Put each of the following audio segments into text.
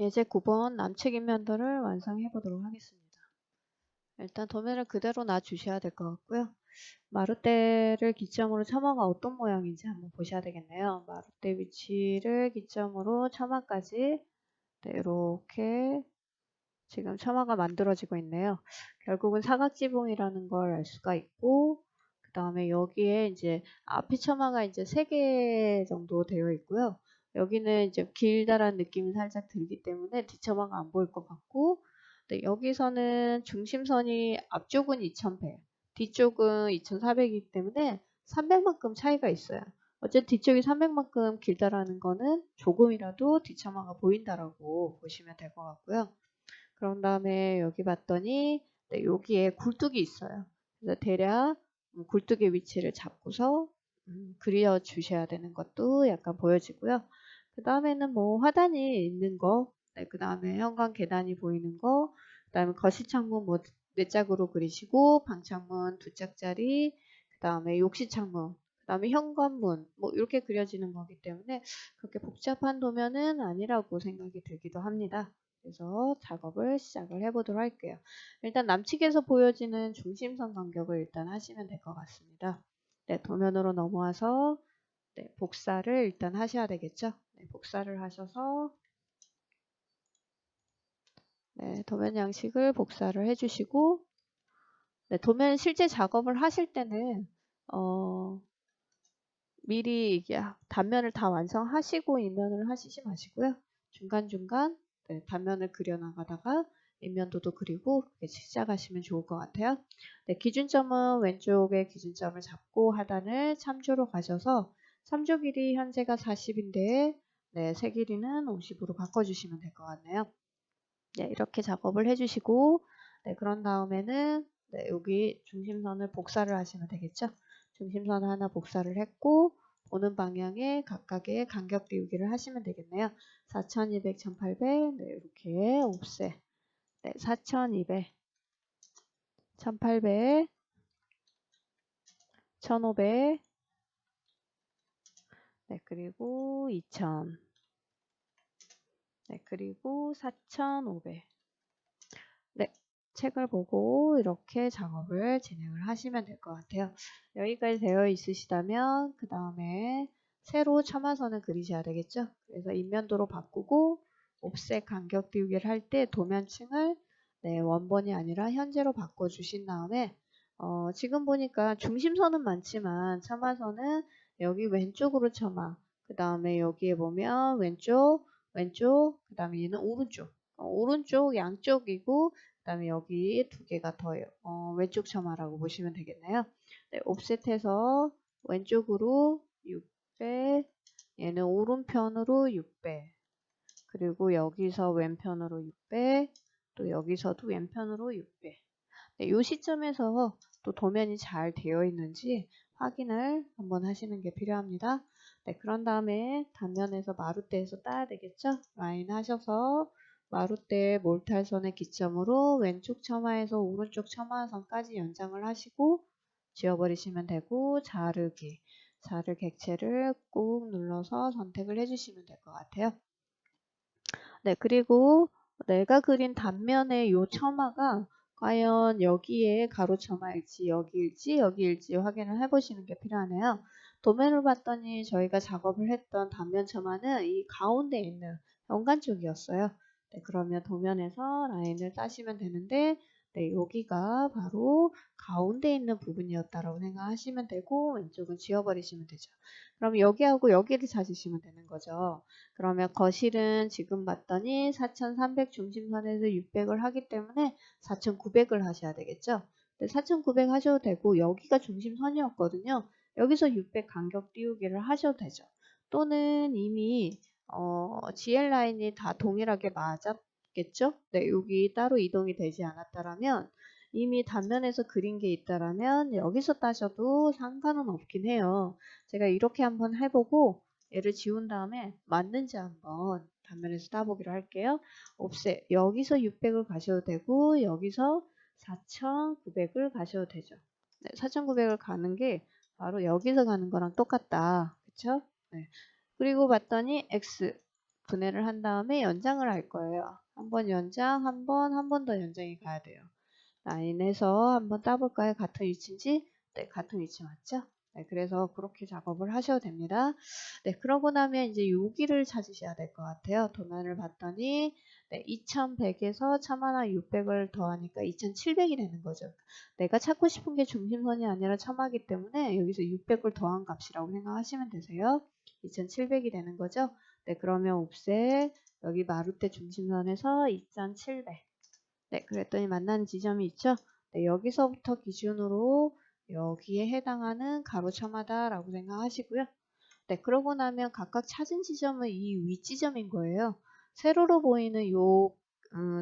예제 9번 남측 인면도를 완성해 보도록 하겠습니다. 일단 도면을 그대로 놔주셔야 될 것 같고요. 마루대를 기점으로 처마가 어떤 모양인지 한번 보셔야 되겠네요. 마루대 위치를 기점으로 처마까지 이렇게 지금 처마가 만들어지고 있네요. 결국은 사각지붕이라는 걸 알 수가 있고, 그 다음에 여기에 이제 앞이 처마가 이제 3개 정도 되어 있고요. 여기는 이제 길다란 느낌이 살짝 들기 때문에 뒷처마가 안 보일 것 같고, 네, 여기서는 중심선이 앞쪽은 2100, 뒤쪽은 2400이기 때문에 300만큼 차이가 있어요. 어쨌든 뒤쪽이 300만큼 길다라는 거는 조금이라도 뒷처마가 보인다라고 보시면 될 것 같고요. 그런 다음에 여기 봤더니 네, 여기에 굴뚝이 있어요. 그래서 대략 굴뚝의 위치를 잡고서 그려 주셔야 되는 것도 약간 보여지고요. 그 다음에는 뭐 화단이 있는 거, 네, 그 다음에 현관 계단이 보이는 거, 그 다음에 거실 창문 뭐 4짝으로 그리시고 방창문 2짝짜리, 그 다음에 욕실 창문, 그 다음에 현관문 뭐 이렇게 그려지는 거기 때문에 그렇게 복잡한 도면은 아니라고 생각이 들기도 합니다. 그래서 작업을 시작을 해보도록 할게요. 일단 남측에서 보여지는 중심선 간격을 일단 하시면 될 것 같습니다. 네, 도면으로 넘어와서 네, 복사를 일단 하셔야 되겠죠. 네, 복사를 하셔서 네, 도면 양식을 복사를 해주시고 네, 도면 실제 작업을 하실 때는 미리 이게 단면을 다 완성하시고 인면을 하시지 마시고요. 중간중간 네, 단면을 그려나가다가 인면도도 그리고 시작하시면 좋을 것 같아요. 네, 기준점은 왼쪽에 기준점을 잡고 하단을 참조로 가셔서 참조 길이 현재가 40인데 네, 세 길이는 50으로 바꿔주시면 될 것 같네요. 네, 이렇게 작업을 해주시고 네, 그런 다음에는 네, 여기 중심선을 복사를 하시면 되겠죠. 중심선 하나 복사를 했고 보는 방향에 각각의 간격 띄우기를 하시면 되겠네요. 4200, 1800 네, 이렇게 옵셋 네, 4200, 1800, 1500 네, 그리고 2000 네, 그리고 4500 네, 책을 보고 이렇게 작업을 진행을 하시면 될 것 같아요. 여기까지 되어 있으시다면 그 다음에 새로 첨화선을 그리셔야 되겠죠. 그래서 인면도로 바꾸고 옵셋 간격 띄우기를 할 때 도면층을 네, 원본이 아니라 현재로 바꿔주신 다음에 지금 보니까 중심선은 많지만 첨화선은 여기 왼쪽으로 첨화 그 다음에 여기에 보면 왼쪽 왼쪽 그 다음에 얘는 오른쪽 오른쪽 양쪽이고 그 다음에 여기 2개가 더 왼쪽 첨화라고 보시면 되겠네요. 네, 옵셋해서 왼쪽으로 6배 얘는 오른편으로 6배 그리고 여기서 왼편으로 6배 또 여기서도 왼편으로 6배 네, 이 시점에서 또 도면이 잘 되어 있는지 확인을 한번 하시는 게 필요합니다. 네, 그런 다음에 단면에서 마루대에서 따야 되겠죠? 라인 하셔서 마루대 몰탈선의 기점으로 왼쪽 첨화에서 오른쪽 첨화선까지 연장을 하시고 지워버리시면 되고 자르기, 자를 객체를 꾹 눌러서 선택을 해주시면 될 것 같아요. 네, 그리고 내가 그린 단면의 요 첨화가 과연 여기에 가로 첨화일지 여기일지 여기일지 확인을 해보시는 게 필요하네요. 도면을 봤더니 저희가 작업을 했던 단면 첨화는 이 가운데 있는 현관 쪽이었어요. 네, 그러면 도면에서 라인을 따시면 되는데 네, 여기가 바로 가운데 있는 부분이었다라고 생각하시면 되고 왼쪽은 지워버리시면 되죠. 그럼 여기하고 여기를 찾으시면 되는 거죠. 그러면 거실은 지금 봤더니 4300 중심선에서 600을 하기 때문에 4900을 하셔야 되겠죠. 4900 하셔도 되고 여기가 중심선이었거든요. 여기서 600 간격 띄우기를 하셔도 되죠. 또는 이미 GL 라인이 다 동일하게 맞았겠죠. 네, 여기 따로 이동이 되지 않았다라면 이미 단면에서 그린 게 있다라면 여기서 따셔도 상관은 없긴 해요. 제가 이렇게 한번 해보고 얘를 지운 다음에 맞는지 한번 단면에서 따보기로 할게요. 옵셋 여기서 600을 가셔도 되고 여기서 4900을 가셔도 되죠. 네, 4900을 가는 게 바로 여기서 가는 거랑 똑같다. 그쵸? 네. 그리고 봤더니 X 분해를 한 다음에 연장을 할 거예요. 한 번 연장, 한 번 더 연장이 가야 돼요. 라인에서 한번 따볼까요? 같은 위치인지? 네, 같은 위치 맞죠? 네, 그래서 그렇게 작업을 하셔도 됩니다. 네, 그러고 나면 이제 여기를 찾으셔야 될 것 같아요. 도면을 봤더니 네, 2100에서 1000 더하니까 2700이 되는 거죠. 내가 찾고 싶은 게 중심선이 아니라 첨하기 때문에 여기서 600을 더한 값이라고 생각하시면 되세요. 2700이 되는 거죠. 네, 그러면 옵셋 여기 마루대 중심선에서 2700. 네, 그랬더니 만나는 지점이 있죠? 네, 여기서부터 기준으로 여기에 해당하는 가로 첨하다라고 생각하시고요. 네, 그러고 나면 각각 찾은 지점은 이 윗지점인 거예요. 세로로 보이는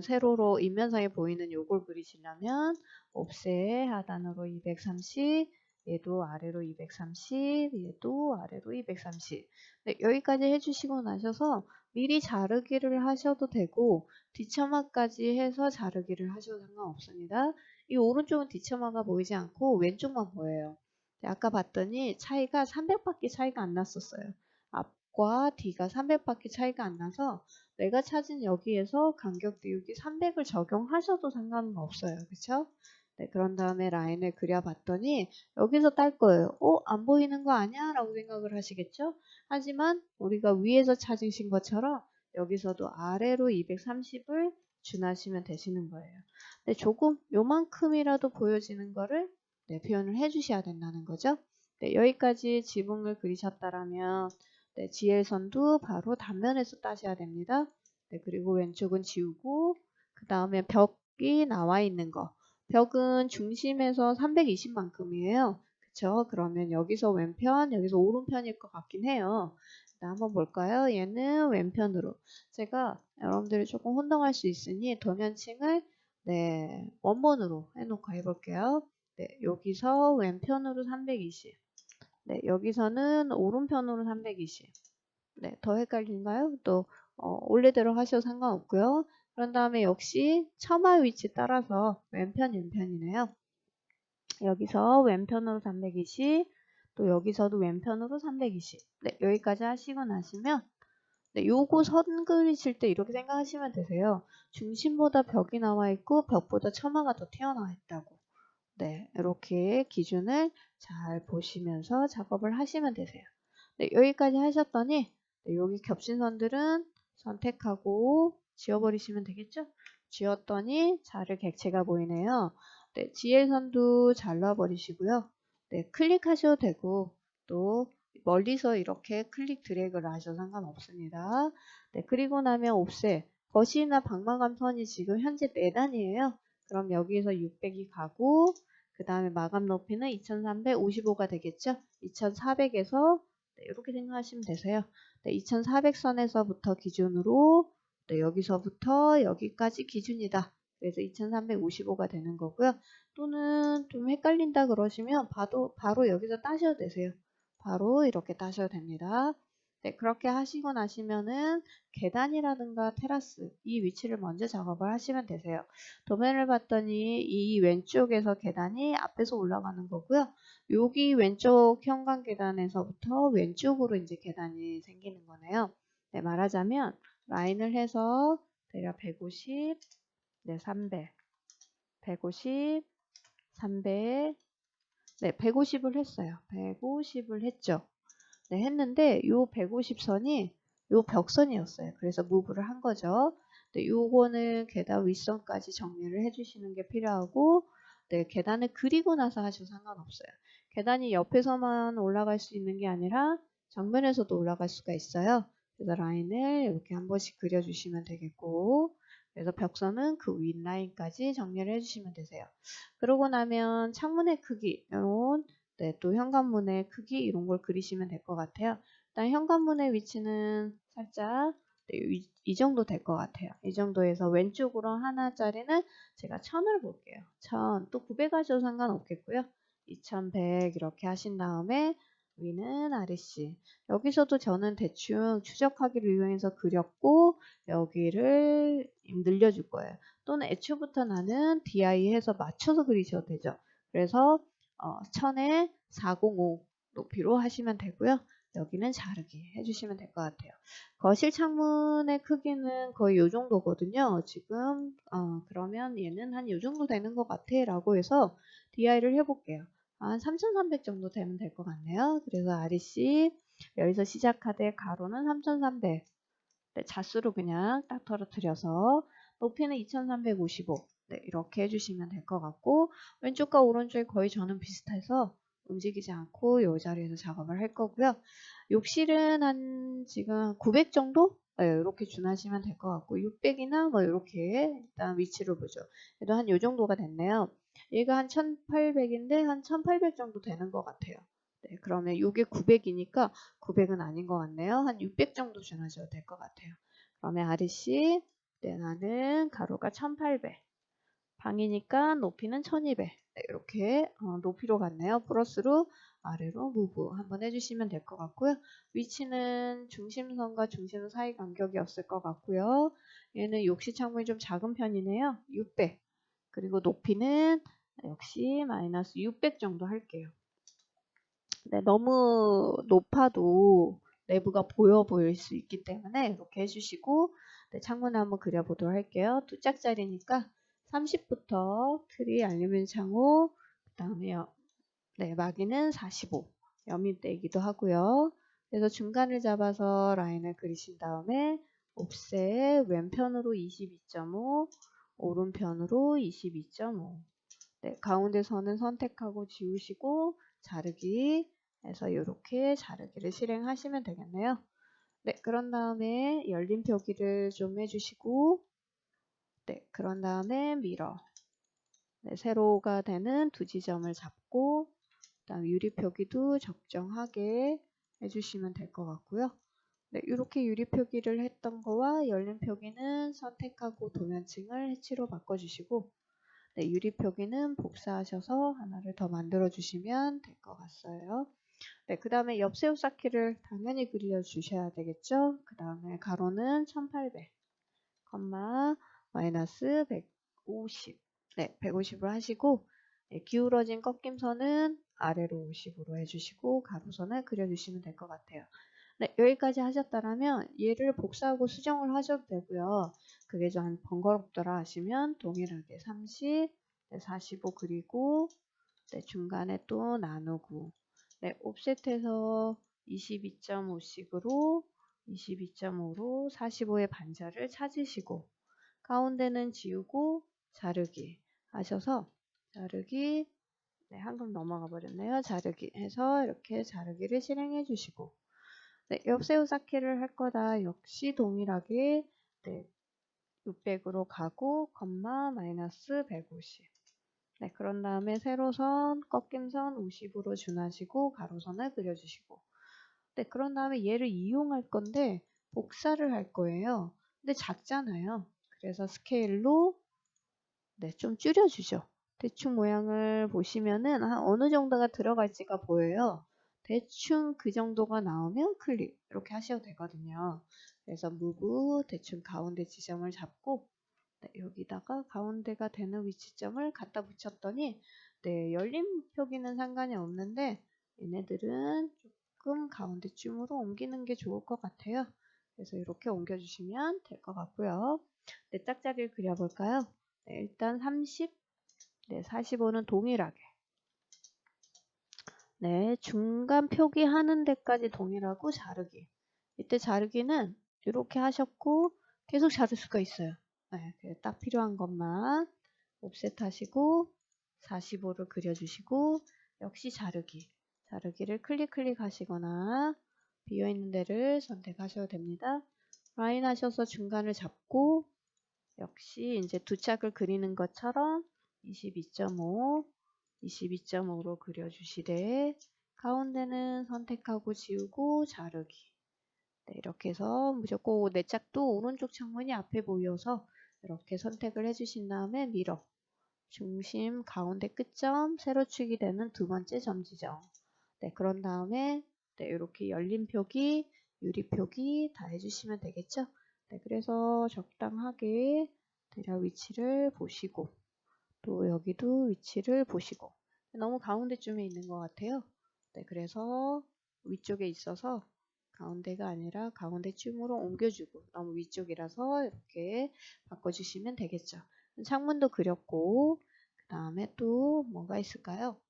세로로 인면상에 보이는 요걸 그리시려면 옵셋 하단으로 230, 얘도 아래로 230, 얘도 아래로 230. 네, 여기까지 해주시고 나셔서 미리 자르기를 하셔도 되고 뒷처마까지 해서 자르기를 하셔도 상관없습니다. 이 오른쪽은 뒷처마가 보이지 않고 왼쪽만 보여요. 네, 아까 봤더니 차이가 300밖에 차이가 안 났었어요. 앞과 뒤가 300밖에 차이가 안 나서 내가 찾은 여기에서 간격 비우기 300을 적용하셔도 상관은 없어요. 그쵸? 네, 그런 다음에 라인을 그려봤더니 여기서 딸 거예요. 안 보이는 거 아니야? 라고 생각을 하시겠죠? 하지만 우리가 위에서 찾으신 것처럼 여기서도 아래로 230을 준하시면 되시는 거예요. 네, 조금 요만큼이라도 보여지는 거를 네, 표현을 해주셔야 된다는 거죠. 네, 여기까지 지붕을 그리셨다라면 네, GL선도 바로 단면에서 따셔야 됩니다. 네, 그리고 왼쪽은 지우고 그 다음에 벽이 나와 있는 거. 벽은 중심에서 320만큼이에요. 그쵸? 그러면 여기서 왼편, 여기서 오른편일 것 같긴 해요. 한번 볼까요? 얘는 왼편으로. 제가 여러분들이 조금 혼동할 수 있으니 도면층을 네, 원본으로 해놓고 해볼게요. 네, 여기서 왼편으로 320. 네, 여기서는 오른편으로 320. 네, 더 헷갈린가요? 또 원래대로 하셔도 상관없고요. 그런 다음에 역시 처마 위치 따라서 왼편, 왼편이네요. 여기서 왼편으로 320, 또 여기서도 왼편으로 320. 네, 여기까지 하시고 나시면 네, 요거 선 그리실 때 이렇게 생각하시면 되세요. 중심보다 벽이 나와 있고 벽보다 처마가 더 튀어나와 있다고. 네, 이렇게 기준을 잘 보시면서 작업을 하시면 되세요. 네, 여기까지 하셨더니 네, 여기 겹친 선들은 선택하고 지워버리시면 되겠죠? 지웠더니 자를 객체가 보이네요. 네, GL선도 잘라버리시고요. 네, 클릭하셔도 되고 또 멀리서 이렇게 클릭 드래그를 하셔도 상관없습니다. 네, 그리고 나면 옵셋 거시나 방마감 선이 지금 현재 4단이에요. 그럼 여기에서 600이 가고 그 다음에 마감 높이는 2355가 되겠죠. 2400에서 네, 이렇게 생각하시면 되세요. 네, 2400선에서부터 기준으로 네, 여기서부터 여기까지 기준이다. 그래서 2355가 되는 거고요. 또는 좀 헷갈린다 그러시면 바로 여기서 따셔도 되세요. 바로 이렇게 따셔도 됩니다. 네, 그렇게 하시고 나시면은 계단이라든가 테라스 이 위치를 먼저 작업을 하시면 되세요. 도면을 봤더니 이 왼쪽에서 계단이 앞에서 올라가는 거고요. 여기 왼쪽 현관 계단에서부터 왼쪽으로 이제 계단이 생기는 거네요. 네, 말하자면 라인을 해서 대략 150, 네, 300, 150, 300, 네, 150을 했어요. 150을 했죠. 네, 했는데 요 150선이 요 벽선이었어요. 그래서 무브를 한 거죠. 네, 요거는 계단 윗선까지 정리를 해주시는 게 필요하고 네, 계단을 그리고 나서 하셔도 상관없어요. 계단이 옆에서만 올라갈 수 있는 게 아니라 정면에서도 올라갈 수가 있어요. 그래서 라인을 이렇게 한 번씩 그려주시면 되겠고 그래서 벽선은 그 윗라인까지 정리를 해주시면 되세요. 그러고 나면 창문의 크기 이런 네, 또 현관문의 크기 이런 걸 그리시면 될 것 같아요. 일단 현관문의 위치는 살짝 네, 이 정도 될 것 같아요. 이 정도에서 왼쪽으로 하나짜리는 제가 1000을 볼게요. 1000, 또 900 하셔도 상관없겠고요. 2100 이렇게 하신 다음에 위는 REC. 여기서도 저는 대충 추적하기를 이용해서 그렸고 여기를 늘려줄 거예요. 또는 애초부터 나는 DI 해서 맞춰서 그리셔도 되죠. 그래서 1000에 405 높이로 하시면 되고요. 여기는 자르기 해주시면 될 것 같아요. 거실 창문의 크기는 거의 요 정도거든요. 지금 그러면 얘는 한 요 정도 되는 것 같아 라고 해서 DI를 해볼게요. 한 3300 정도 되면 될 것 같네요. 그래서 REC 여기서 시작하되 가로는 3300 네, 자수로 그냥 딱 떨어뜨려서 높이는 2355 네, 이렇게 해주시면 될 것 같고 왼쪽과 오른쪽이 거의 저는 비슷해서 움직이지 않고 이 자리에서 작업을 할 거고요. 욕실은 한 지금 900 정도? 네, 이렇게 준하시면 될 것 같고 600이나 뭐 이렇게 일단 위치를 보죠. 그래도 한 요 정도가 됐네요. 얘가 한 1800인데 한 1800 정도 되는 것 같아요. 네, 그러면 이게 900이니까 900은 아닌 것 같네요. 한 600 정도 준하셔도 될 것 같아요. 그러면 REC 네, 나는 가로가 1800 방이니까 높이는 1200 네, 이렇게 높이로 갔네요. 플러스로 아래로 무브 한번 해주시면 될 것 같고요. 위치는 중심선과 중심 사이 간격이었을 것 같고요. 얘는 욕실 창문이 좀 작은 편이네요. 600 그리고 높이는 역시 마이너스 600 정도 할게요. 네, 너무 높아도 내부가 보여 보일 수 있기 때문에 이렇게 해주시고 네, 창문을 한번 그려보도록 할게요. 두 짝짜리니까 30부터 트리 알루미늄 창호 그 다음에 네, 마기는 45 여밋대이기도 하고요. 그래서 중간을 잡아서 라인을 그리신 다음에 옵셋 왼편으로 22.5 오른편으로 22.5 네, 가운데 선은 선택하고 지우시고 자르기 해서 이렇게 자르기를 실행하시면 되겠네요. 네, 그런 다음에 열린 표기를 좀 해주시고 네, 그런 다음에 미러 네, 세로가 되는 두 지점을 잡고 그다음 유리 표기도 적정하게 해주시면 될 것 같고요. 네, 이렇게 유리 표기를 했던 거와 열린 표기는 선택하고 도면층을 해치로 바꿔주시고 네, 유리 표기는 복사하셔서 하나를 더 만들어 주시면 될 것 같아요. 네, 그 다음에 옆새우 쌓기를 당연히 그려 주셔야 되겠죠. 그 다음에 가로는 1800, 마이너스 150. 네, 150으로 하시고 네, 기울어진 꺾임선은 아래로 50으로 해주시고 가로선을 그려주시면 될 것 같아요. 네, 여기까지 하셨다면 얘를 복사하고 수정을 하셔도 되고요. 그게 좀 번거롭더라 하시면 동일하게 30, 네, 45 그리고 네, 중간에 또 나누고 네, 옵셋해서 22.5씩으로 22.5로 45의 반절을 찾으시고 가운데는 지우고 자르기 하셔서 자르기 네, 한금 넘어가 버렸네요. 자르기 해서 이렇게 자르기를 실행해 주시고 네, 옆새우 쌓기를 할 거다. 역시 동일하게 네, 600으로 가고 마이너스 150 네, 그런 다음에 세로선, 꺾임선 50으로 준하시고 가로선을 그려주시고 네, 그런 다음에 얘를 이용할 건데 복사를 할 거예요. 근데 작잖아요. 그래서 스케일로 네, 좀 줄여주죠. 대충 모양을 보시면은 어느 정도가 들어갈지가 보여요. 대충 그 정도가 나오면 클릭 이렇게 하셔도 되거든요. 그래서 무브 대충 가운데 지점을 잡고 네, 여기다가 가운데가 되는 위치점을 갖다 붙였더니 네, 열린 표기는 상관이 없는데 얘네들은 조금 가운데쯤으로 옮기는 게 좋을 것 같아요. 그래서 이렇게 옮겨주시면 될 것 같고요. 네, 짝자리를 그려볼까요? 네, 일단 30, 네, 45는 동일하게. 네, 중간 표기하는 데까지 동일하고 자르기. 이때 자르기는 이렇게 하셨고 계속 자를 수가 있어요. 네, 딱 필요한 것만 옵셋 하시고 45를 그려주시고 역시 자르기. 자르기를 클릭 하시거나 비어있는 데를 선택하셔도 됩니다. 라인 하셔서 중간을 잡고 역시 이제 두 짝을 그리는 것처럼 22.5, 22.5로 그려주시되 가운데는 선택하고 지우고 자르기. 네, 이렇게 해서 무조건 네 짝도 오른쪽 창문이 앞에 보여서 이렇게 선택을 해주신 다음에 미러, 중심, 가운데 끝점, 세로축이 되는 두 번째 점 지점. 네, 그런 다음에 네, 이렇게 열린 표기, 유리 표기 다 해주시면 되겠죠. 네, 그래서 적당하게 대략 위치를 보시고 또 여기도 위치를 보시고 너무 가운데쯤에 있는 것 같아요. 네, 그래서 위쪽에 있어서 가운데가 아니라 가운데쯤으로 옮겨주고 너무 위쪽이라서 이렇게 바꿔주시면 되겠죠. 창문도 그렸고 그 다음에 또 뭐가 있을까요?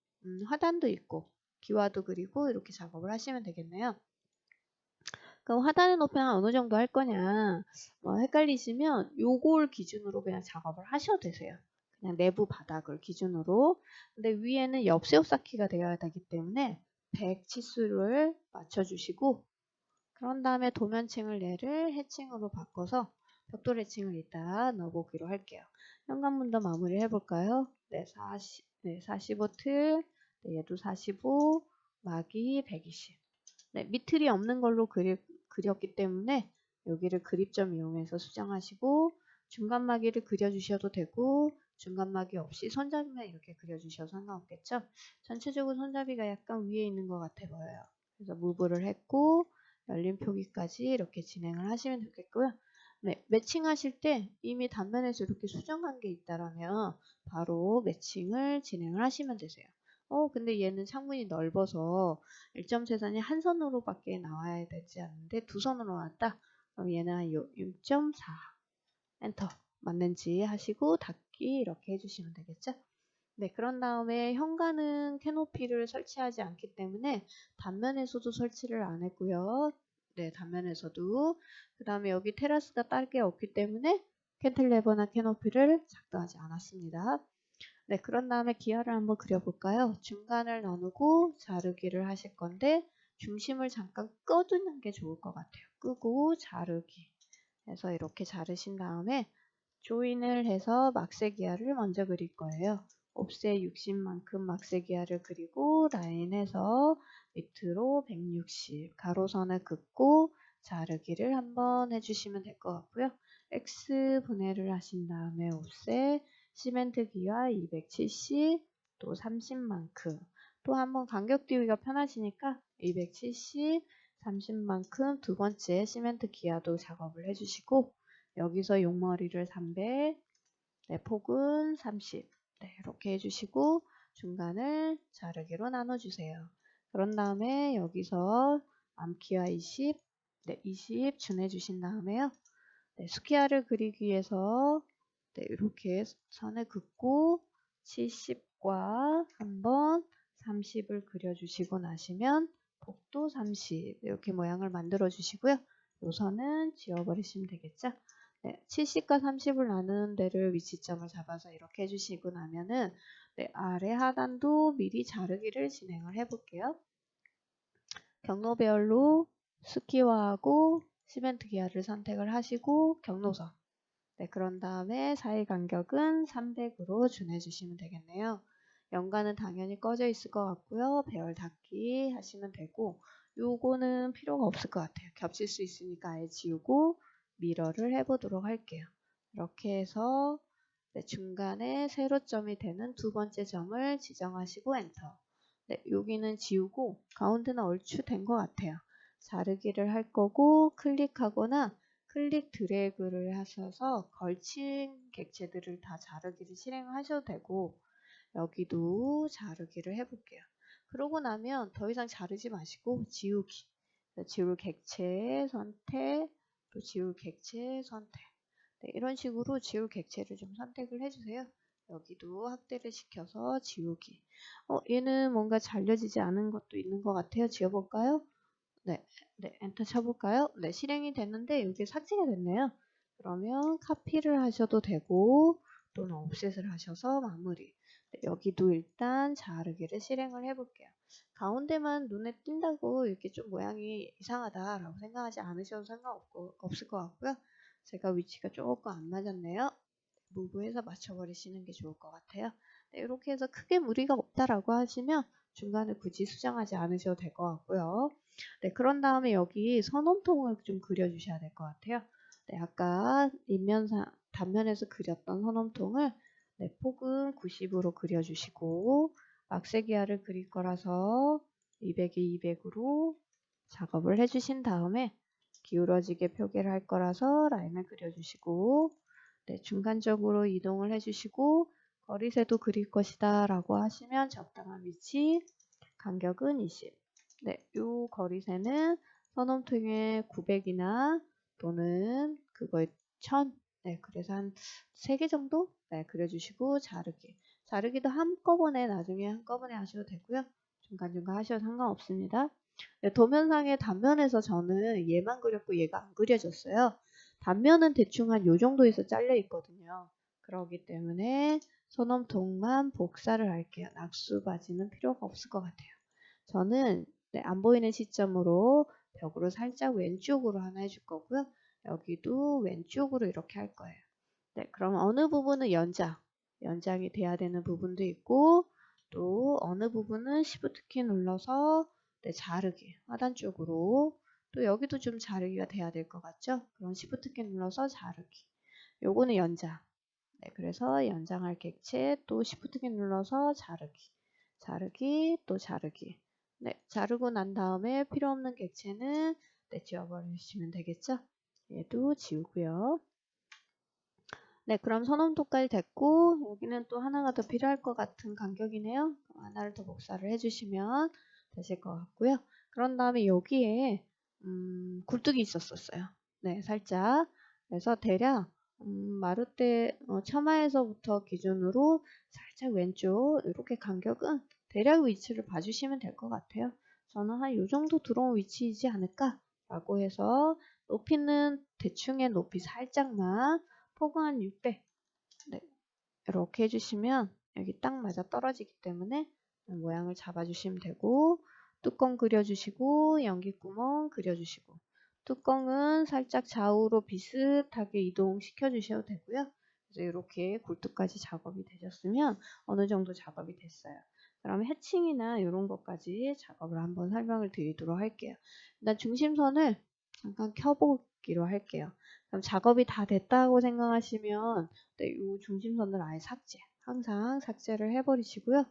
화단도 있고 기와도 그리고 이렇게 작업을 하시면 되겠네요. 그럼 화단의 높이는 어느 정도 할 거냐 헷갈리시면 요걸 기준으로 그냥 작업을 하셔도 되세요. 그냥 내부 바닥을 기준으로. 근데 위에는 엽새옷 쌓기가 되어야 되기 때문에 100 치수를 맞춰주시고 그런 다음에 도면층을 얘를 해칭으로 바꿔서 벽돌 해칭을 이따 넣어보기로 할게요. 현관문도 마무리 해볼까요? 네, 45틀, 네, 얘도 45, 막이 120. 네, 밑틀이 없는 걸로 그렸기 때문에 여기를 그립점 이용해서 수정하시고 중간 마기를 그려주셔도 되고 중간 마기 없이 손잡이만 이렇게 그려주셔도 상관없겠죠? 전체적으로 손잡이가 약간 위에 있는 것 같아 보여요. 그래서 무브를 했고 열린 표기까지 이렇게 진행을 하시면 되겠고요. 네, 매칭하실 때 이미 단면에서 이렇게 수정한 게 있다라면 바로 매칭을 진행을 하시면 되세요. 근데 얘는 창문이 넓어서 1.3선이 한 선으로밖에 나와야 되지 않는데 두 선으로 나왔다. 그럼 얘는 한 6.4 엔터 맞는지 하시고 닫기 이렇게 해주시면 되겠죠. 네, 그런 다음에 현관은 캐노피를 설치하지 않기 때문에 단면에서도 설치를 안 했고요. 네, 단면에서도. 그 다음에 여기 테라스가 딸게 없기 때문에 캔틀레버나 캐노피를 작동하지 않았습니다. 네, 그런 다음에 기아를 한번 그려볼까요? 중간을 나누고 자르기를 하실 건데 중심을 잠깐 꺼두는 게 좋을 것 같아요. 끄고 자르기 해서 이렇게 자르신 다음에 조인을 해서 막세기아를 먼저 그릴 거예요. 옵셋 60만큼 막세기아를 그리고 라인에서 밑으로 160 가로선을 긋고 자르기를 한번 해주시면 될 것 같고요. X 분해를 하신 다음에 옵셋 시멘트 기아 270 또 30만큼 또 한번 간격 띄우기가 편하시니까 270 30만큼 두 번째 시멘트 기아도 작업을 해주시고 여기서 용머리를 300, 네, 폭은 30, 네, 이렇게 해주시고 중간을 자르기로 나눠주세요. 그런 다음에 여기서 암키와 20, 네, 20 준해주신 다음에요. 네, 스키아를 그리기 위해서 네, 이렇게 선을 긋고 70과 한번 30을 그려주시고 나시면 폭도 30 이렇게 모양을 만들어 주시고요. 요 선은 지워버리시면 되겠죠. 네, 70과 30을 나누는 데를 위치점을 잡아서 이렇게 해주시고 나면은 네, 아래 하단도 미리 자르기를 진행을 해볼게요. 경로별로 스키화하고 시멘트 기아를 선택을 하시고 경로선 네, 그런 다음에 사이 간격은 300으로 준해주시면 되겠네요. 연관은 당연히 꺼져 있을 것 같고요. 배열 닫기 하시면 되고 요거는 필요가 없을 것 같아요. 겹칠 수 있으니까 아예 지우고 미러를 해보도록 할게요. 이렇게 해서 네, 중간에 세로점이 되는 두 번째 점을 지정하시고 엔터. 네, 여기는 지우고 가운데는 얼추 된 것 같아요. 자르기를 할 거고 클릭하거나 클릭 드래그를 하셔서 걸친 객체들을 다 자르기를 실행하셔도 되고 여기도 자르기를 해볼게요. 그러고 나면 더 이상 자르지 마시고 지우기. 지울 객체 선택, 또 지울 객체 선택. 네, 이런 식으로 지울 객체를 좀 선택을 해주세요. 여기도 확대를 시켜서 지우기. 얘는 뭔가 잘려지지 않은 것도 있는 것 같아요. 지워볼까요? 네, 네, 엔터 쳐볼까요? 네, 실행이 됐는데 여기 삭제가 됐네요. 그러면 카피를 하셔도 되고 또는 옵셋을 하셔서 마무리. 네, 여기도 일단 자르기를 실행을 해볼게요. 가운데만 눈에 띈다고 이렇게 좀 모양이 이상하다라고 생각하지 않으셔도 없을 것 같고요. 제가 위치가 조금 안 맞았네요. 무브해서 맞춰버리시는 게 좋을 것 같아요. 네, 이렇게 해서 크게 무리가 없다라고 하시면 중간에 굳이 수정하지 않으셔도 될 것 같고요. 네, 그런 다음에 여기 선홈통을 좀 그려주셔야 될 것 같아요. 네, 아까 단면에서 그렸던 선홈통을 네, 폭은 90으로 그려주시고 막세기아를 그릴 거라서 200에 200으로 작업을 해주신 다음에 기울어지게 표기를 할 거라서 라인을 그려주시고 네, 중간적으로 이동을 해주시고 거리새도 그릴 것이다 라고 하시면 적당한 위치 간격은 20 네, 요 거리세는 선홈통에 900이나 또는 그거에 1000. 네, 그래서 한 3개 정도? 네, 그려주시고 자르기. 자르기도 한꺼번에 나중에 한꺼번에 하셔도 되고요. 중간중간 하셔도 상관없습니다. 네, 도면상의 단면에서 저는 얘만 그렸고 얘가 안 그려졌어요. 단면은 대충 한 요 정도에서 잘려 있거든요. 그렇기 때문에 선홈통만 복사를 할게요. 낙수 바지는 필요가 없을 것 같아요. 저는 네, 안 보이는 시점으로 벽으로 살짝 왼쪽으로 하나 해줄 거고요. 여기도 왼쪽으로 이렇게 할 거예요. 네, 그럼 어느 부분은 연장이 돼야 되는 부분도 있고 또 어느 부분은 Shift 키 눌러서 네, 자르기, 하단 쪽으로 또 여기도 좀 자르기가 돼야 될 것 같죠? 그럼 Shift 키 눌러서 자르기. 요거는 연장. 네, 그래서 연장할 객체 또 Shift 키 눌러서 자르기, 자르기, 또 자르기. 네, 자르고 난 다음에 필요 없는 객체는 네, 지워버리시면 되겠죠? 얘도 지우고요. 네, 그럼 선원도까지 됐고 여기는 또 하나가 더 필요할 것 같은 간격이네요. 하나를 더 복사를 해주시면 되실 것 같고요. 그런 다음에 여기에 굴뚝이 있었어요. 네, 살짝. 그래서 대략 마루대 처마에서부터 기준으로 살짝 왼쪽 이렇게 간격은 대략 위치를 봐주시면 될 것 같아요. 저는 한 이 정도 들어온 위치이지 않을까라고 해서 높이는 대충의 높이 살짝만 폭은 한 600. 네, 이렇게 해주시면 여기 딱 맞아 떨어지기 때문에 모양을 잡아주시면 되고 뚜껑 그려주시고 연기구멍 그려주시고 뚜껑은 살짝 좌우로 비슷하게 이동시켜 주셔도 되고요. 그래서 이렇게 굴뚝까지 작업이 되셨으면 어느 정도 작업이 됐어요. 그럼 해칭이나 이런 것까지 작업을 한번 설명을 드리도록 할게요. 일단 중심선을 잠깐 켜보기로 할게요. 그럼 작업이 다 됐다고 생각하시면 네, 이 중심선을 아예 삭제. 항상 삭제를 해버리시고요.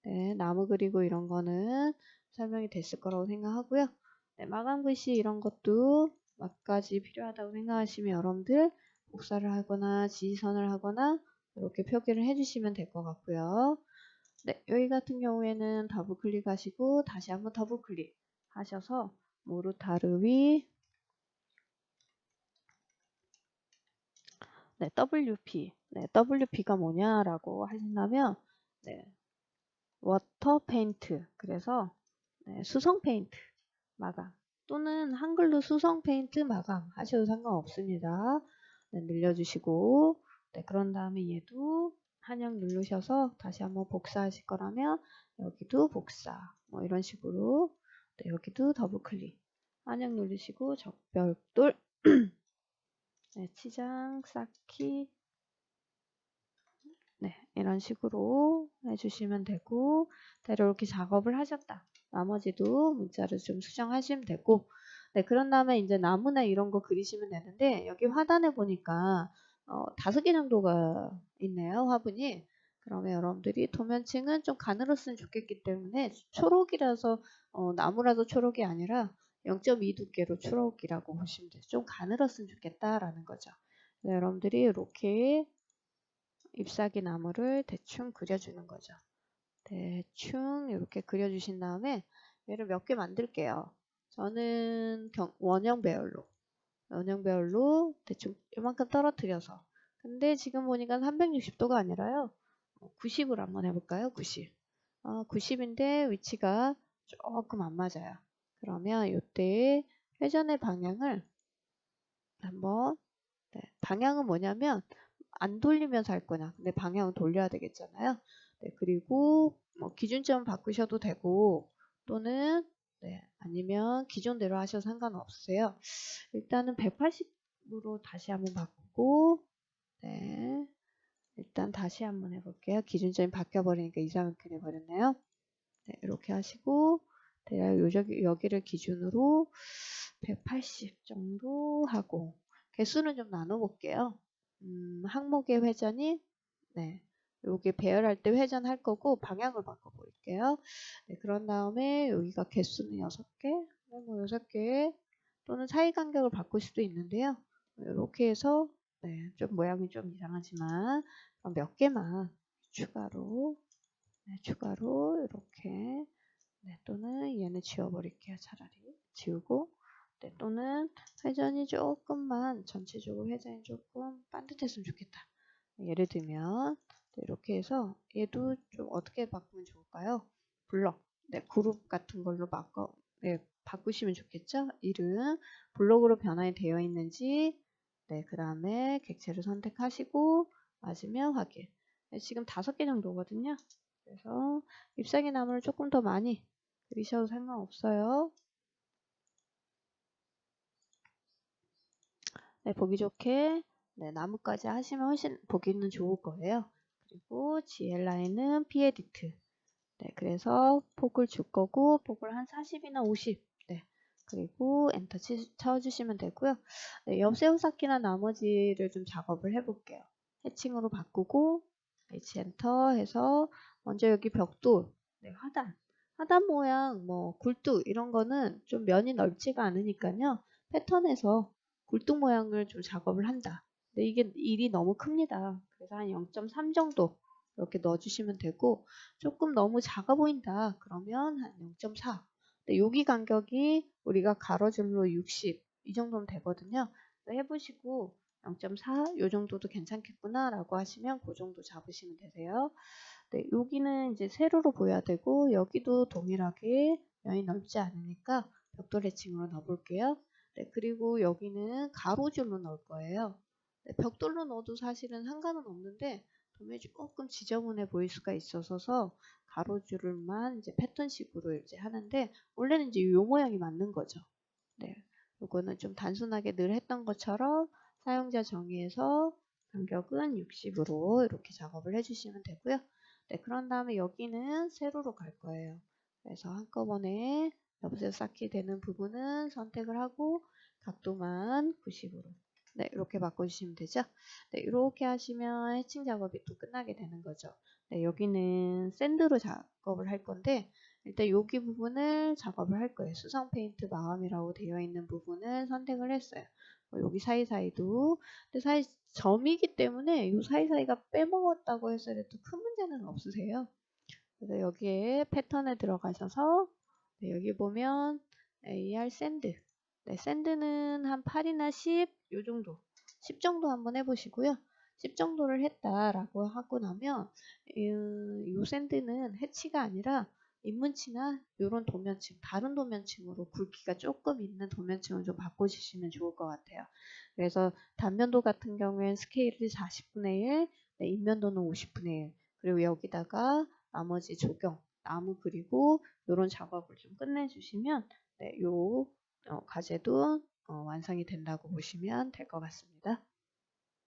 네, 나무 그리고 이런 거는 설명이 됐을 거라고 생각하고요. 네, 마감 글씨 이런 것도 몇 가지 필요하다고 생각하시면 여러분들 복사를 하거나 지지선을 하거나 이렇게 표기를 해주시면 될 것 같고요. 네, 여기 같은 경우에는 더블 클릭하시고 다시 한번 더블 클릭 하셔서 모르타르 네, WP. 네, WP가 뭐냐라고 하신다면, 네, 워터 페인트. 그래서, 네, 수성 페인트 마감. 또는 한글로 수성 페인트 마감 하셔도 상관없습니다. 네, 늘려주시고, 네, 그런 다음에 얘도 한영 누르셔서 다시 한번 복사하실 거라면, 여기도 복사. 뭐 이런 식으로, 네, 여기도 더블 클릭. 한영 누르시고, 적별돌. 네, 치장, 쌓기, 네, 이런 식으로 해주시면 되고 이렇게 작업을 하셨다. 나머지도 문자를 좀 수정하시면 되고 네, 그런 다음에 이제 나무나 이런 거 그리시면 되는데 여기 화단에 보니까 5개 정도가 있네요. 화분이. 그러면 여러분들이 도면층은 좀 가늘었으면 좋겠기 때문에 초록이라서 나무라서 초록이 아니라 0.2 두께로 초록이라고 보시면 돼요. 좀 가늘었으면 좋겠다라는 거죠. 네, 여러분들이 이렇게 잎사귀 나무를 대충 그려주는 거죠. 대충 이렇게 그려주신 다음에 얘를 몇 개 만들게요. 저는 원형 배열로 대충 이만큼 떨어뜨려서 근데 지금 보니까 360도가 아니라요 90으로 한번 해볼까요? 90. 90인데 위치가 조금 안 맞아요. 그러면 이때 회전의 방향을 한번 네, 방향은 뭐냐면 안 돌리면서 할 거냐. 근데 방향은 돌려야 되겠잖아요. 네, 그리고 뭐 기준점 바꾸셔도 되고 또는 네, 아니면 기존대로 하셔도 상관없으세요. 일단은 180으로 다시 한번 바꾸고 네, 일단 다시 한번 해볼게요. 기준점이 바뀌어버리니까 이상하게 돼버렸네요. 네, 이렇게 하시고 대략 여기를 기준으로 180 정도 하고 개수는 좀 나눠볼게요. 항목의 회전이 네, 여기 배열할 때 회전할 거고 방향을 바꿔볼게요. 네, 그런 다음에 여기가 개수는 6개, 네, 뭐 6개 또는 사이 간격을 바꿀 수도 있는데요. 이렇게 해서 네, 좀 모양이 좀 이상하지만 몇 개만 추가로 네, 추가로 이렇게 네, 또는 얘는 지워버릴게요. 차라리 지우고, 네, 또는 회전이 조금만 전체적으로 회전이 조금 반듯했으면 좋겠다. 예를 들면 네, 이렇게 해서 얘도 좀 어떻게 바꾸면 좋을까요? 블럭, 네, 그룹 같은 걸로 바꾸시면 좋겠죠? 이름 블록으로 변환이 되어 있는지, 네, 그 다음에 객체를 선택하시고 맞으면 확인. 네, 지금 5개 정도거든요. 그래서 잎사귀 나무를 조금 더 많이 그리셔도 상관없어요. 네, 보기 좋게 네, 나무까지 하시면 훨씬 보기는 좋을 거예요. 그리고 GL 라인은 P-에디트. 네, 그래서 폭을 줄 거고 폭을 한 40이나 50. 네, 그리고 엔터 쳐주시면 되고요. 네, 옆새우 쌓기나 나머지를 좀 작업을 해볼게요. 해칭으로 바꾸고 H 엔터 해서 먼저 여기 벽돌, 네, 하단 모양, 뭐 굴뚝 이런 거는 좀 면이 넓지가 않으니까요. 패턴에서 굴뚝 모양을 좀 작업을 한다. 근데 이게 일이 너무 큽니다. 그래서 한 0.3 정도 이렇게 넣어주시면 되고, 조금 너무 작아 보인다. 그러면 한 0.4. 근데 여기 간격이 우리가 가로줄로 60. 이 정도면 되거든요. 해보시고 0.4 요 정도도 괜찮겠구나 라고 하시면 그 정도 잡으시면 되세요. 네, 여기는 이제 세로로 보여야 되고 여기도 동일하게 면이 넓지 않으니까 벽돌 해칭으로 넣어볼게요. 네, 그리고 여기는 가로줄로 넣을 거예요. 네, 벽돌로 넣어도 사실은 상관은 없는데 도면이 조금 지저분해 보일 수가 있어서 가로줄만 이제 패턴식으로 이제 하는데 원래는 이제 요 모양이 맞는 거죠. 네, 요거는 좀 단순하게 늘 했던 것처럼 사용자 정의에서 간격은 60으로 이렇게 작업을 해주시면 되고요. 네, 그런 다음에 여기는 세로로 갈 거예요. 그래서 한꺼번에 옆에서 쌓게 되는 부분은 선택을 하고 각도만 90으로 네, 이렇게 바꿔주시면 되죠. 네, 이렇게 하시면 해칭 작업이 또 끝나게 되는 거죠. 네, 여기는 샌드로 작업을 할 건데 일단 여기 부분을 작업을 할 거예요. 수성 페인트 마감이라고 되어 있는 부분을 선택을 했어요. 여기 사이사이도 근데 사이 점이기 때문에 이 사이사이가 빼먹었다고 해서 또 큰 문제는 없으세요. 그래서 여기에 패턴에 들어가셔서 네, 여기 보면 AR 샌드 네, 샌드는 한 8이나 10 요 정도 10 정도 한번 해보시고요. 10 정도를 했다라고 하고 나면 이 샌드는 해치가 아니라 인문치나 이런 도면층, 다른 도면층으로 굵기가 조금 있는 도면층을 좀 바꿔주시면 좋을 것 같아요. 그래서 단면도 같은 경우에는 스케일을 40분의 1, 네, 인면도는 50분의 1, 그리고 여기다가 나머지 조경, 나무 그리고 이런 작업을 좀 끝내주시면 네, 요 과제도 완성이 된다고 보시면 될 것 같습니다.